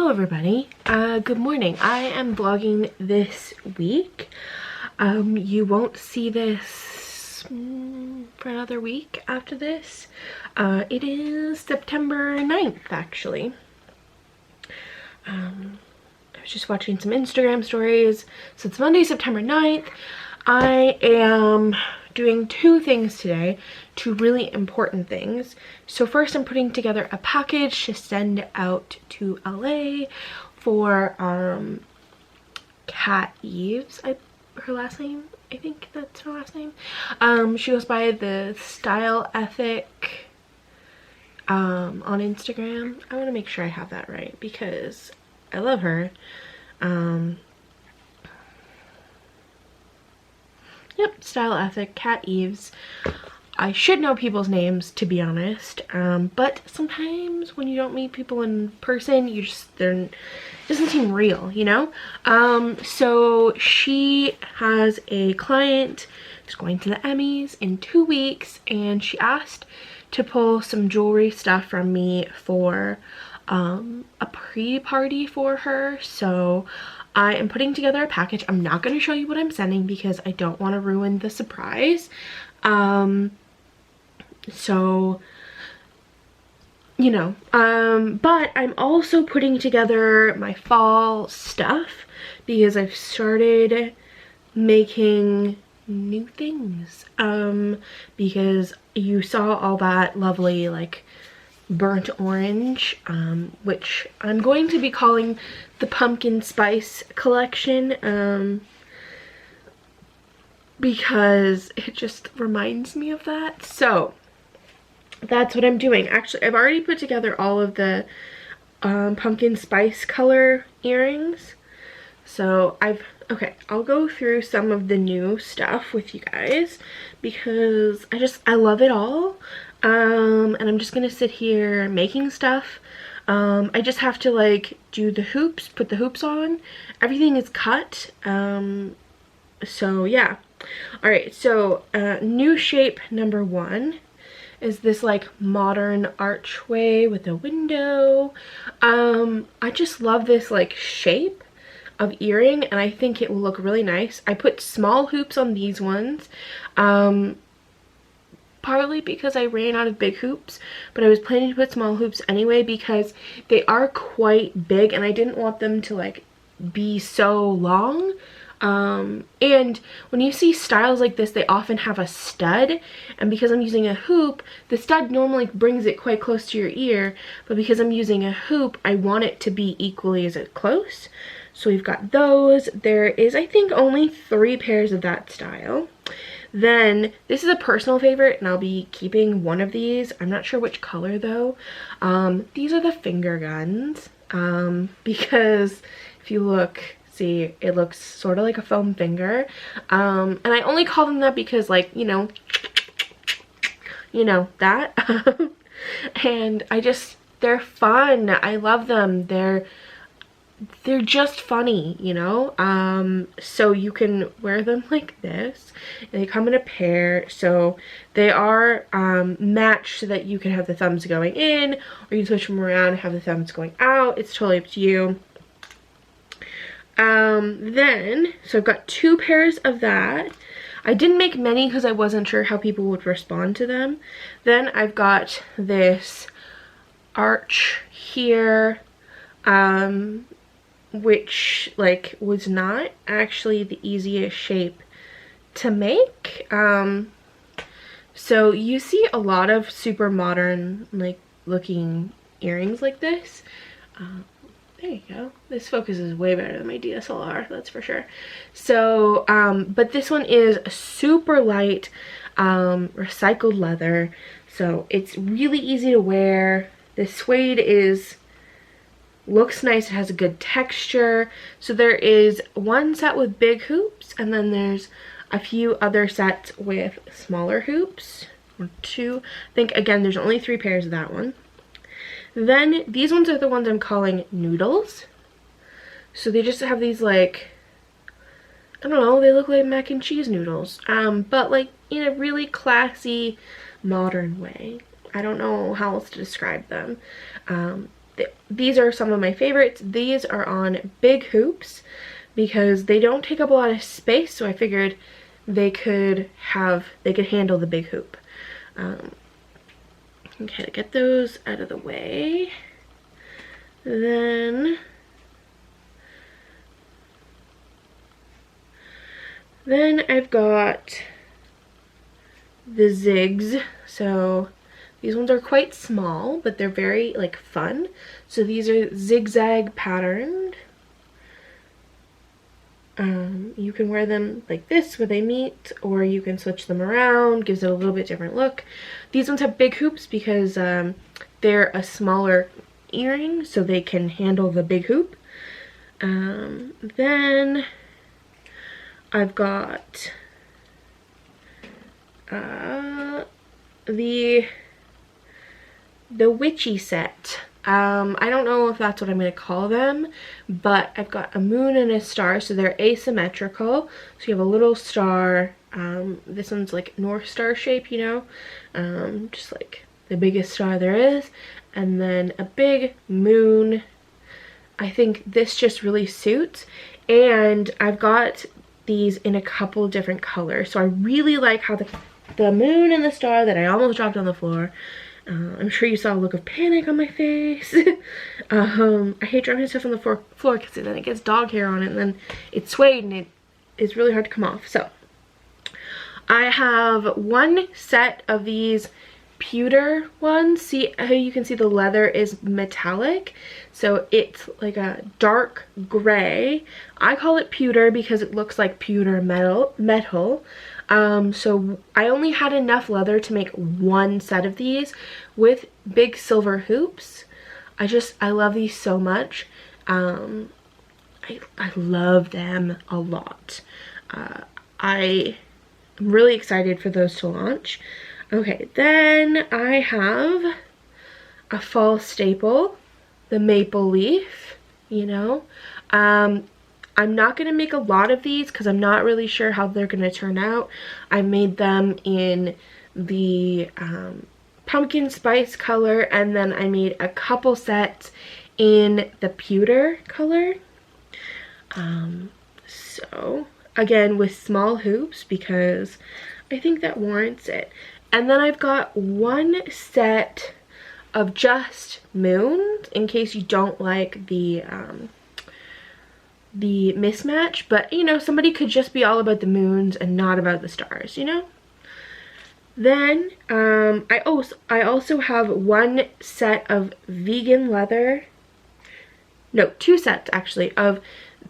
Hello everybody, good morning. I am vlogging this week. You won't see this for another week after this. It is September 9th actually. I was just watching some Instagram stories. So it's Monday, September 9th. I am doing two things today, two really important things. So first I'm putting together a package to send out to LA for Kat Eves, her last name, I think that's her last name. She goes by the Style Ethic on Instagram. I want to make sure I have that right because I love her. Yep, Style Ethic, Kat Eves. I should know people's names, to be honest, but sometimes when you don't meet people in person, it doesn't seem real, you know? So she has a client who's going to the Emmys in 2 weeks, and she asked to pull some jewelry stuff from me for a pre-party for her. So I am putting together a package. I'm not going to show you what I'm sending because I don't want to ruin the surprise. So, you know, but I'm also putting together my fall stuff because I've started making new things, because you saw all that lovely, like, burnt orange, which I'm going to be calling the pumpkin spice collection, because it just reminds me of that. So that's what I'm doing. Actually, I've already put together all of the pumpkin spice color earrings. So okay, I'll go through some of the new stuff with you guys because I love it all. And I'm just gonna sit here making stuff. I just have to like do the hoops, put the hoops on. Everything is cut. So yeah. All right, so new shape number 1 is this like modern archway with a window. I just love this like shape of earring, and I think it will look really nice. I put small hoops on these ones, partly because I ran out of big hoops, but I was planning to put small hoops anyway because they are quite big and I didn't want them to like be so long. And when you see styles like this, they often have a stud, and because I'm using a hoop, the stud normally brings it quite close to your ear, but because I'm using a hoop, I want it to be equally as close. So we've got those. There is, I think, only 3 pairs of that style. Then this is a personal favorite and I'll be keeping one of these. I'm not sure which color though. These are the finger guns, because if you look, see, it looks sort of like a foam finger, and I only call them that because, like, you know that. And they're fun. I love them. They're just funny, you know. So you can wear them like this, and they come in a pair, so they are matched so that you can have the thumbs going in, or you can switch them around and have the thumbs going out. It's totally up to you. Then, so I've got 2 pairs of that. I didn't make many because I wasn't sure how people would respond to them. Then I've got this arch here, which like was not actually the easiest shape to make. So you see a lot of super modern like looking earrings like this. There you go. This focuses way better than my DSLR, that's for sure. So, but this one is super light, recycled leather. So it's really easy to wear. The suede looks nice. It has a good texture. So there is one set with big hoops, and then there's a few other sets with smaller hoops, or 2. I think, again, there's only 3 pairs of that one. Then these ones are the ones I'm calling noodles. So they just have these, like, I don't know, they look like mac and cheese noodles, but like in a really classy, modern way. I don't know how else to describe them. these are some of my favorites. These are on big hoops because they don't take up a lot of space, so I figured they could handle the big hoop. Okay, to get those out of the way. Then I've got the zigs. So these ones are quite small, but they're very like fun. So these are zigzag patterned. You can wear them like this where they meet, or you can switch them around, gives it a little bit different look. These ones have big hoops because they're a smaller earring, so they can handle the big hoop. Then I've got the witchy set. I don't know if that's what I'm going to call them, but I've got a moon and a star, so they're asymmetrical. So you have a little star. This one's like North Star shape, you know, just like the biggest star there is, and then a big moon. I think this just really suits, and I've got these in a couple different colors. So I really like how the moon and the star that I almost dropped on the floor. I'm sure you saw a look of panic on my face. I hate dropping stuff on the floor because then it gets dog hair on it, and then it's suede and it's really hard to come off. So I have one set of these pewter ones. See how you can see the leather is metallic, so it's like a dark gray. I call it pewter because it looks like pewter metal. So I only had enough leather to make one set of these with big silver hoops. I love these so much. I love them a lot. I am really excited for those to launch. Okay, then I have a fall staple, the maple leaf, you know. I'm not going to make a lot of these because I'm not really sure how they're going to turn out. I made them in the pumpkin spice color, and then I made a couple sets in the pewter color. So again, with small hoops because I think that warrants it. And then I've got one set of just moons in case you don't like the mismatch, but you know, somebody could just be all about the moons and not about the stars, you know. Then I also have one set of vegan leather, no, two sets actually, of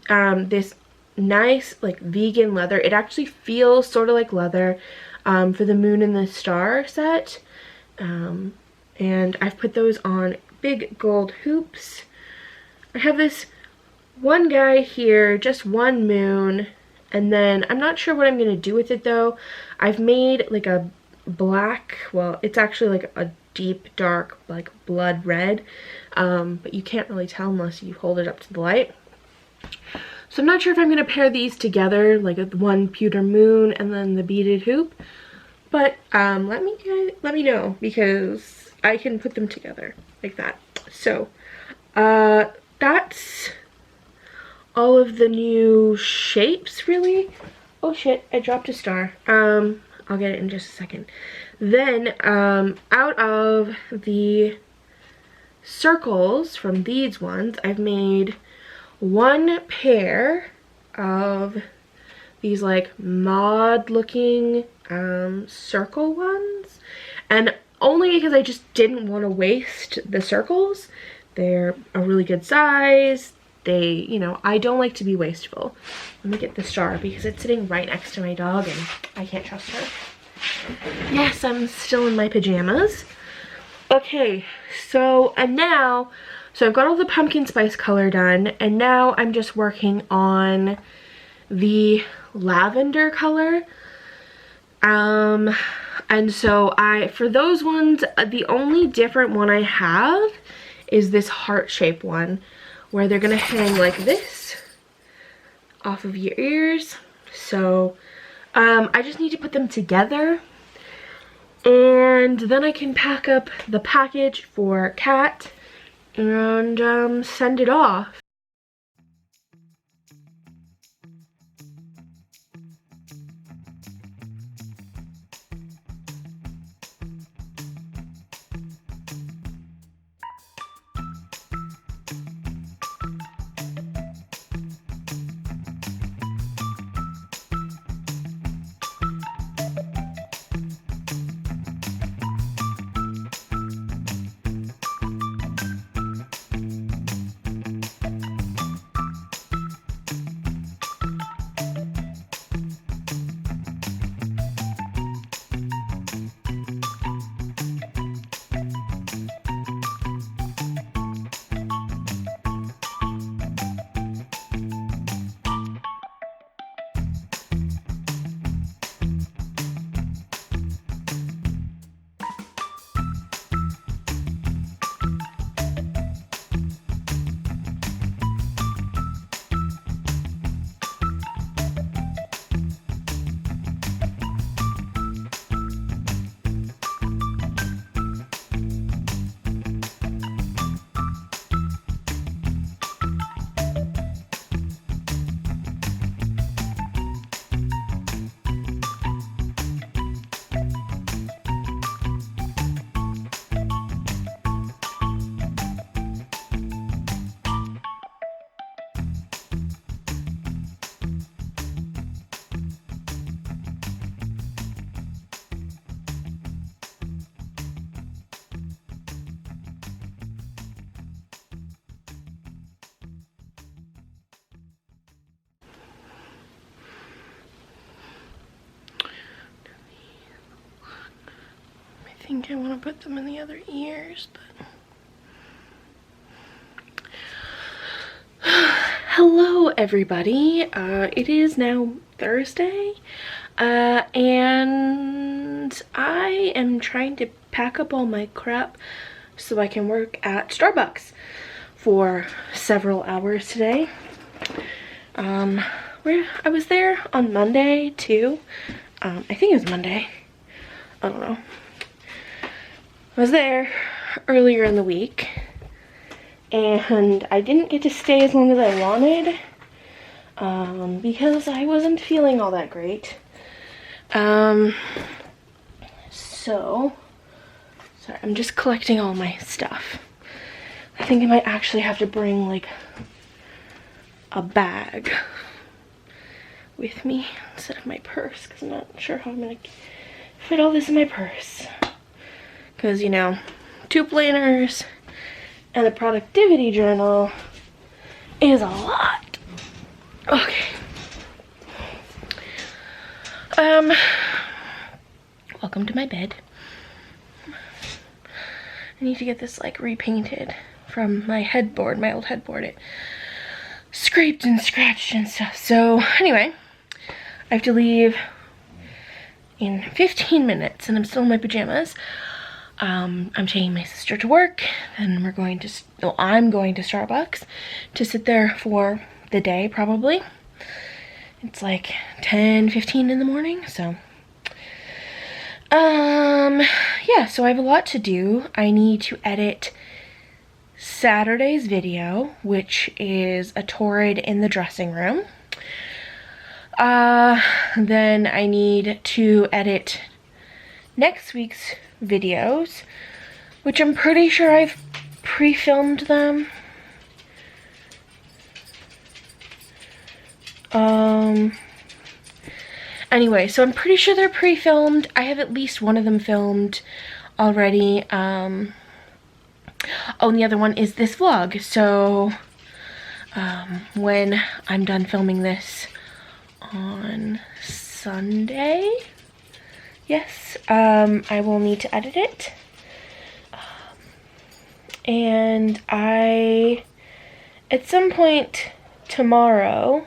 this nice like vegan leather. It actually feels sort of like leather, for the moon and the star set, and I've put those on big gold hoops. I have this one guy here, just one moon, and then I'm not sure what I'm going to do with it though. I've made like a black, well, it's actually like a deep dark like blood red, but you can't really tell unless you hold it up to the light. So I'm not sure if I'm going to pair these together, like one pewter moon and then the beaded hoop, but let me know because I can put them together like that. So that's all of the new shapes, really. Oh shit, I dropped a star. I'll get it in just a second. Then out of the circles from these ones, I've made one pair of these like mod looking circle ones, and only because I just didn't want to waste the circles. They're a really good size. They, you know, I don't like to be wasteful. Let me get the star because it's sitting right next to my dog and I can't trust her. Yes, I'm still in my pajamas. Okay, so I've got all the pumpkin spice color done, and now I'm just working on the lavender color. And so for those ones, the only different one I have is this heart-shaped one, where they're gonna hang like this off of your ears. So I just need to put them together, and then I can pack up the package for Kat and send it off. I think I want to put them in the other ears, but... Hello everybody, it is now Thursday, and I am trying to pack up all my crap so I can work at Starbucks for several hours today. I was there on Monday too. I think it was Monday, I don't know. I was there earlier in the week, and I didn't get to stay as long as I wanted because I wasn't feeling all that great. So, sorry, I'm just collecting all my stuff. I think I might actually have to bring like a bag with me instead of my purse, because I'm not sure how I'm gonna fit all this in my purse. Because, you know, 2 planners and a productivity journal is a lot. Okay. Welcome to my bed. I need to get this like repainted from my headboard, my old headboard. It scraped and scratched and stuff. So anyway, I have to leave in 15 minutes and I'm still in my pajamas. I'm taking my sister to work, and I'm going to Starbucks to sit there for the day, probably. It's like 10:15 in the morning, so. Yeah, so I have a lot to do. I need to edit Saturday's video, which is a torrid in the dressing room. Then I need to edit next week's videos, which I'm pretty sure I've pre-filmed them. Anyway, so I'm pretty sure they're pre-filmed. I have at least one of them filmed already. Oh, and the other one is this vlog. So, when I'm done filming this on Sunday, yes, I will need to edit it. And I, at some point tomorrow,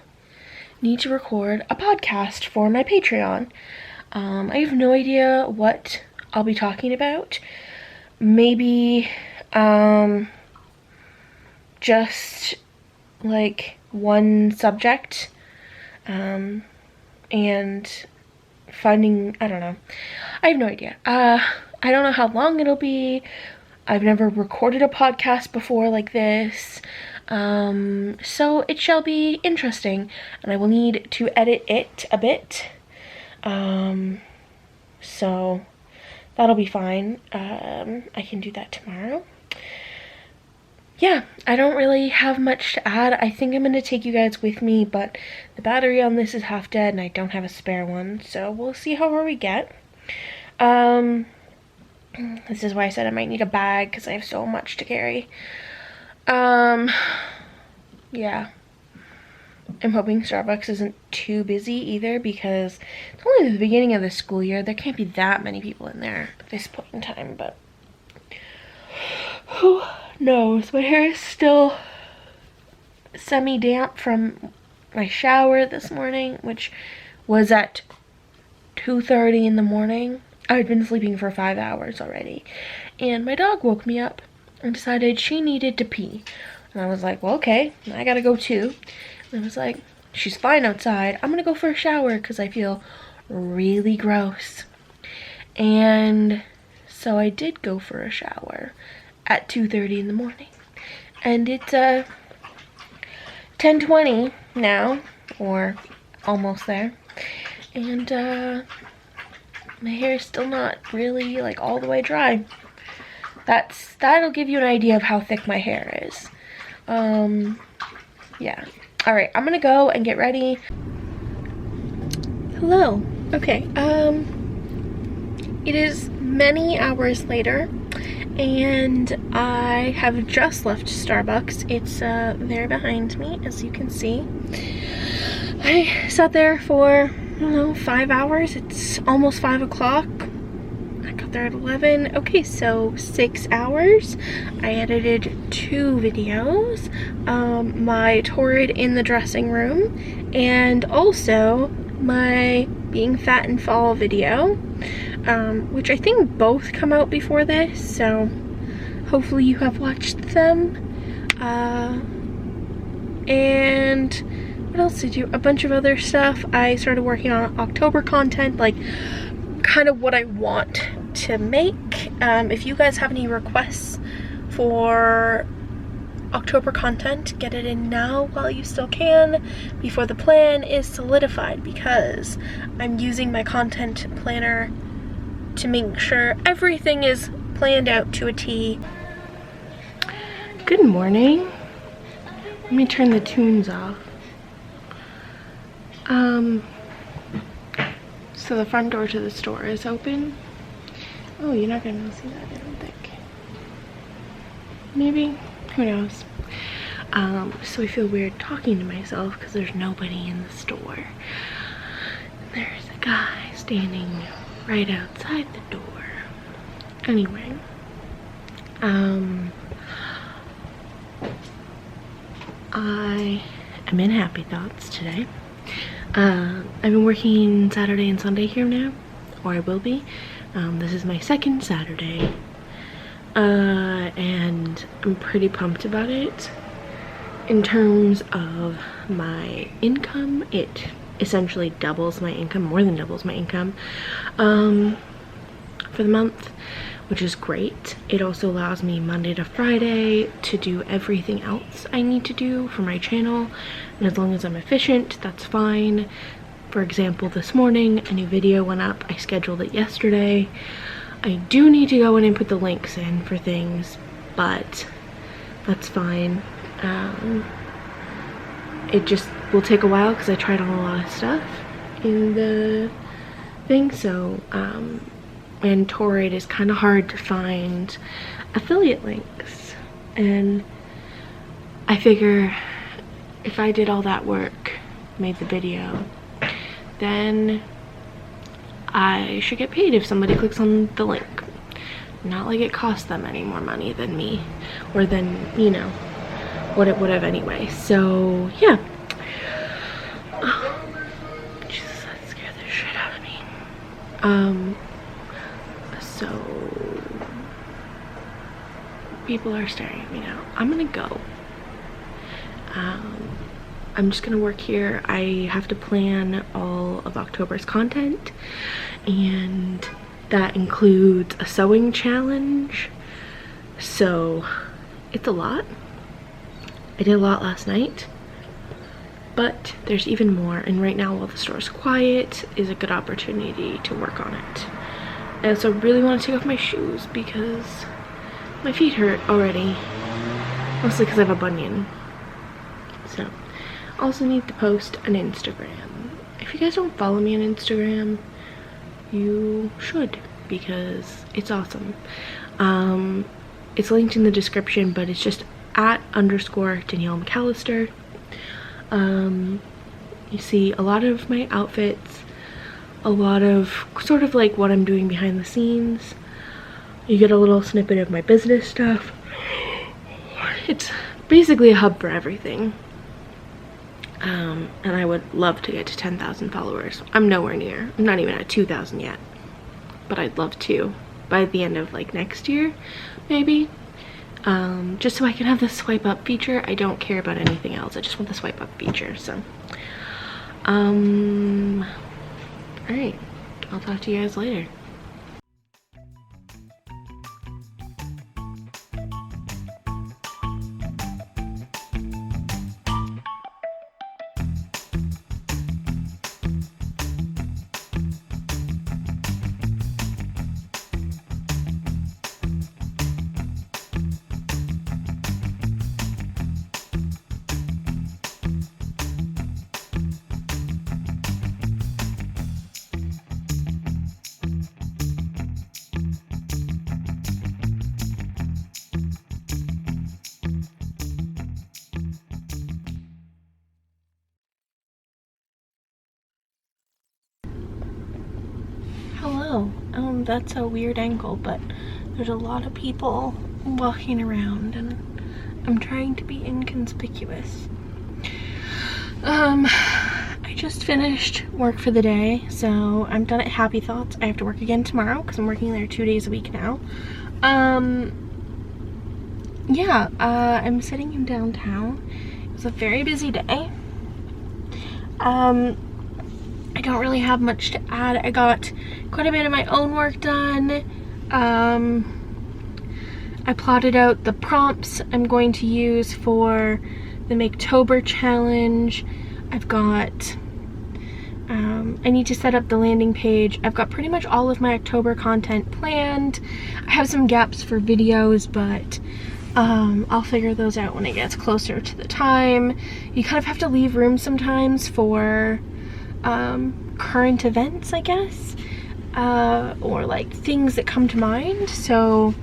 need to record a podcast for my Patreon. I have no idea what I'll be talking about. Maybe, just like one subject, and finding, I don't know. I have no idea. I don't know how long it'll be. I've never recorded a podcast before like this. So it shall be interesting, and I will need to edit it a bit. So that'll be fine. I can do that tomorrow. Yeah, I don't really have much to add. I think I'm going to take you guys with me, but the battery on this is half dead and I don't have a spare one, so we'll see how far we get. This is why I said I might need a bag, because I have so much to carry. Yeah. I'm hoping Starbucks isn't too busy either, because it's only the beginning of the school year. There can't be that many people in there at this point in time, but who knows? My hair is still semi-damp from my shower this morning, which was at 2:30 in the morning. I'd been sleeping for 5 hours already, and my dog woke me up and decided she needed to pee. And I was like, well, okay, I gotta go too. And I was like, she's fine outside. I'm gonna go for a shower because I feel really gross. And so I did go for a shower at 2:30 in the morning. And it's 10:20 now, or almost there. And my hair is still not really like all the way dry. That'll give you an idea of how thick my hair is. Yeah. All right, I'm gonna go and get ready. Hello. Okay. It is many hours later, and I have just left Starbucks. It's there behind me, as you can see. I sat there for, I don't know, 5 hours. It's almost 5 o'clock. I got there at 11. Okay, so 6 hours. I edited 2 videos. My torrid in the dressing room, and also my being fat and fall video, which I think both come out before this, so hopefully you have watched them. And what else did you? A bunch of other stuff. I started working on October content, like kind of what I want to make. If you guys have any requests for October content, get it in now while you still can, before the plan is solidified, because I'm using my content planner to make sure everything is planned out to a T. Good morning. Let me turn the tunes off. So the front door to the store is open. Oh, you're not gonna be able to see that, I don't think. Maybe, who knows? So I feel weird talking to myself because there's nobody in the store. There's a guy standing right outside the door. Anyway, I am in Happy Thoughts today. I've been working Saturday and Sunday here now, or I will be. This is my second Saturday, and I'm pretty pumped about it. In terms of my income, it essentially doubles my income, more than doubles my income, for the month, which is great. It also allows me Monday to Friday to do everything else I need to do for my channel, and as long as I'm efficient, that's fine. For example, this morning a new video went up. I scheduled it yesterday. I do need to go in and put the links in for things, but that's fine. It just will take a while because I tried on a lot of stuff in the thing, so and Torrid is kind of hard to find affiliate links, and I figure if I did all that work, made the video, then I should get paid if somebody clicks on the link. Not like it costs them any more money than me, or than, you know, what it would have anyway. So yeah. Oh, Jesus, that scared the shit out of me. So people are staring at me now. I'm gonna go. I'm just gonna work here. I have to plan all of October's content, and that includes a sewing challenge. So it's a lot. I did a lot last night, but there's even more, and right now while the store's quiet is a good opportunity to work on it. I also really want to take off my shoes because my feet hurt already, mostly because I have a bunion. So also need to post an Instagram. If you guys don't follow me on Instagram, you should, because it's awesome. It's linked in the description, but it's just @ Danielle McAllister. You see a lot of my outfits, a lot of sort of like what I'm doing behind the scenes. You get a little snippet of my business stuff. It's basically a hub for everything. And I would love to get to 10,000 followers. I'm nowhere near. I'm not even at 2,000 yet, but I'd love to by the end of like next year, maybe. Just so I can have the swipe up feature. I don't care about anything else. I just want the swipe up feature. So, alright, I'll talk to you guys later. Hello. That's a weird angle, but there's a lot of people walking around and I'm trying to be inconspicuous. I just finished work for the day, so I'm done at Happy Thoughts. I have to work again tomorrow because I'm working there 2 days a week now. Yeah, I'm sitting in downtown. It was a very busy day. I don't really have much to add. I got quite a bit of my own work done. I plotted out the prompts I'm going to use for the Maketober challenge. I've got, I need to set up the landing page. I've got pretty much all of my October content planned. I have some gaps for videos, but I'll figure those out when it gets closer to the time. You kind of have to leave room sometimes for current events, I guess, or like things that come to mind. So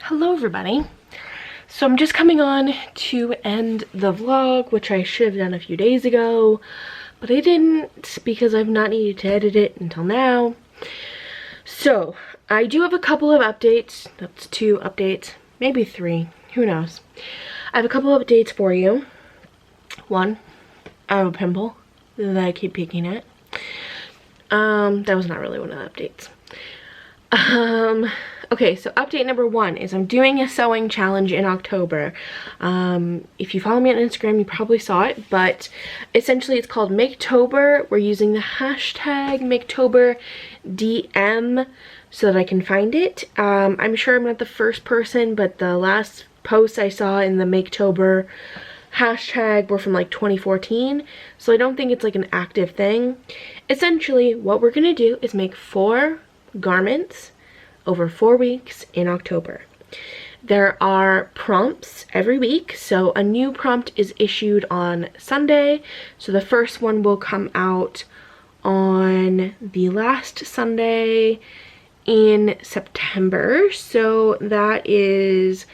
hello everybody. So I'm just coming on to end the vlog, which I should have done a few days ago, but I didn't because I've not needed to edit it until now. So I do have a couple of updates. That's 2 updates, maybe 3, who knows. I have a couple of updates for you. One, I have a pimple that I keep peeking at. That was not really one of the updates. Okay, so update number 1 is I'm doing a sewing challenge in October. If you follow me on Instagram, you probably saw it, but essentially it's called Maketober. We're using the hashtag MakeToberDM so that I can find it. I'm sure I'm not the first person, but the last post I saw in the Maketober hashtag were from like 2014, so I don't think it's like an active thing. Essentially, what we're gonna do is make 4 garments over 4 weeks in October. There are prompts every week, so a new prompt is issued on Sunday. So the first one will come out on the last Sunday in September. So that is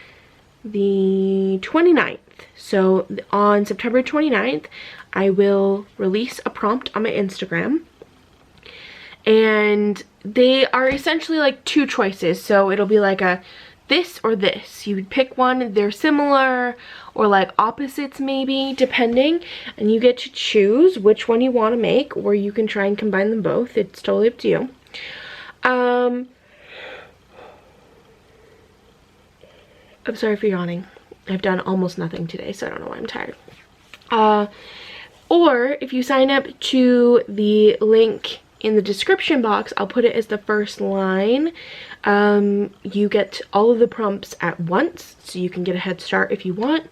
the 29th. So on September 29th, I will release a prompt on my Instagram. And they are essentially like 2 choices. So it'll be like a this or this. You would pick one, they're similar or like opposites maybe, depending, and you get to choose which one you want to make, or you can try and combine them both. It's totally up to you. I'm sorry for yawning. I've done almost nothing today, so I don't know why I'm tired. Or if you sign up to the link in the description box, I'll put it as the first line. You get all of the prompts at once, so you can get a head start if you want.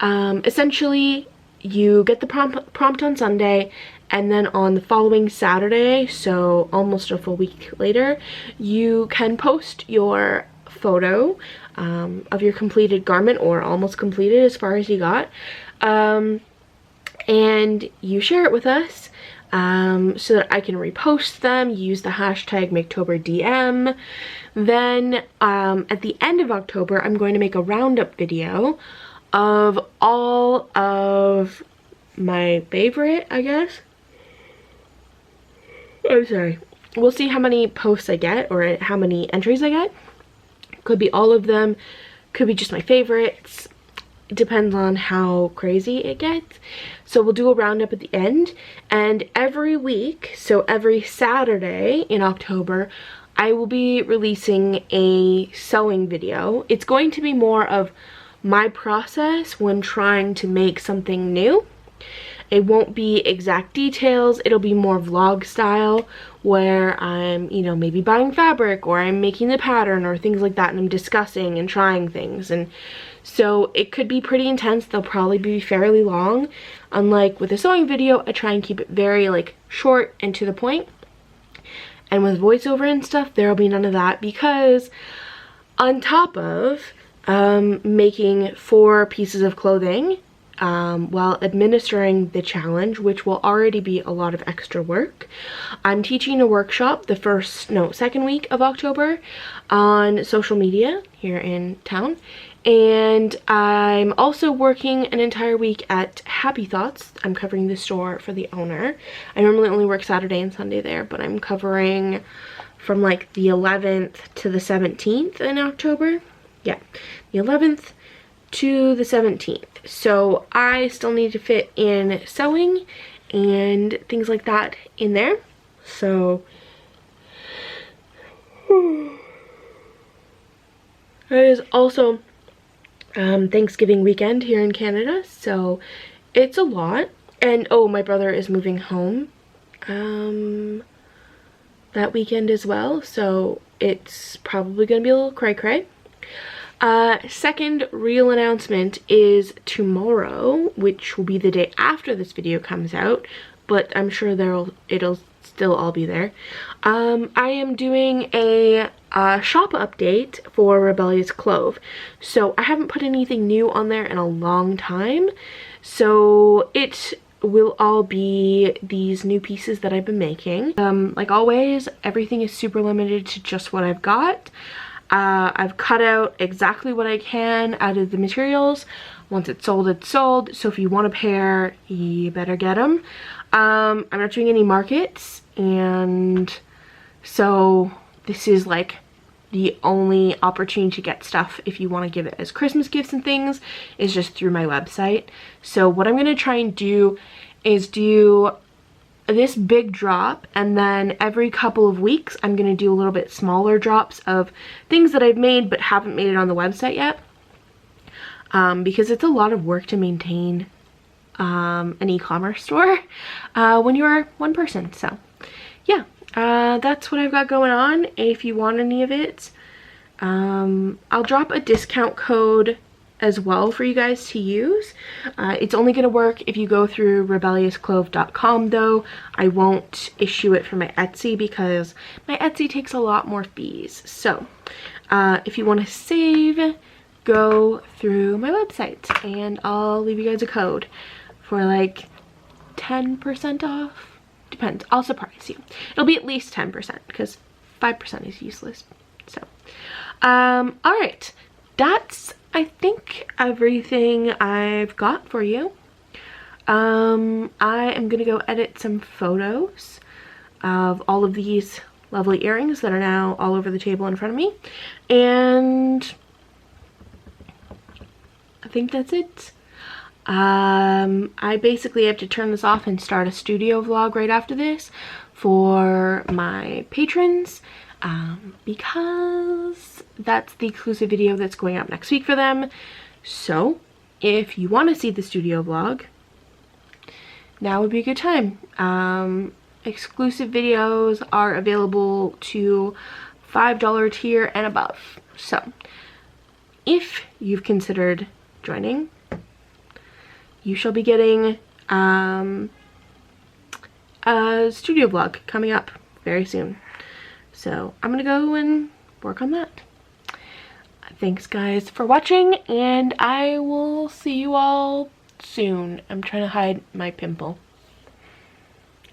Essentially, you get the prompt on Sunday, and then on the following Saturday, so almost a full week later, you can post your photo of your completed garment, or almost completed as far as you got, and you share it with us. So that I can repost them, use the hashtag MakeToberDM. Then at the end of October, I'm going to make a roundup video of all of my favorite, I guess. I'm sorry. We'll see how many posts I get, or how many entries I get. Could be all of them, could be just my favorites. It depends on how crazy it gets. So we'll do a roundup at the end, and every week, so every Saturday in October, I will be releasing a sewing video. It's going to be more of my process when trying to make something new. It won't be exact details, it'll be more vlog style, where I'm, you know, maybe buying fabric, or I'm making the pattern, or things like that, and I'm discussing and trying things. And so it could be pretty intense. They'll probably be fairly long. Unlike with a sewing video, I try and keep it very like short and to the point. And with voiceover and stuff, there'll be none of that, because on top of making 4 pieces of clothing while administering the challenge, which will already be a lot of extra work, I'm teaching a workshop the second week of October on social media here in town. And I'm also working an entire week at Happy Thoughts. I'm covering the store for the owner. I normally only work Saturday and Sunday there, but I'm covering from like the 11th to the 17th in October. Yeah, the 11th to the 17th. So I still need to fit in sewing and things like that in there. So it is also Thanksgiving weekend here in Canada, so it's a lot. And oh, my brother is moving home that weekend as well, so it's probably gonna be a little cray-cray. Second real announcement is tomorrow, which will be the day after this video comes out, but I'm sure it'll still all be there. I am doing a shop update for Rebellious Clove. So I haven't put anything new on there in a long time, so it will all be these new pieces that I've been making. Like always, everything is super limited to just what I've got. I've cut out exactly what I can out of the materials. Once it's sold, it's sold. So if you want a pair, you better get them. I'm not doing any markets, and so this is like the only opportunity to get stuff if you want to give it as Christmas gifts and things is just through my website. So what I'm going to try and do is do this big drop, and then every couple of weeks I'm going to do a little bit smaller drops of things that I've made but haven't made it on the website yet, because it's a lot of work to maintain an e-commerce store when you're one person. So yeah, that's what I've got going on. If you want any of it, I'll drop a discount code as well for you guys to use. It's only going to work if you go through rebelliousclove.com though. I won't issue it for my Etsy because my Etsy takes a lot more fees. So if you want to save, go through my website and I'll leave you guys a code for like 10% off. Depends. I'll surprise you. It'll be at least 10% because 5% is useless. So, all right. That's, I think, everything I've got for you. I am gonna go edit some photos of all of these lovely earrings that are now all over the table in front of me, and I think that's it. I basically have to turn this off and start a studio vlog right after this for my patrons, because that's the exclusive video that's going up next week for them. So if you want to see the studio vlog, now would be a good time. Exclusive videos are available to $5 tier and above. So if you've considered joining, you shall be getting a studio vlog coming up very soon. So I'm gonna go and work on that. Thanks guys for watching, and I will see you all soon. I'm trying to hide my pimple.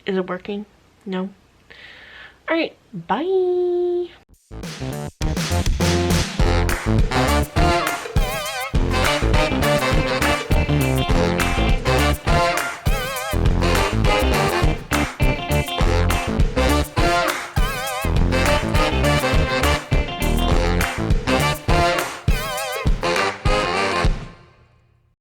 Is it working? No? Alright, bye!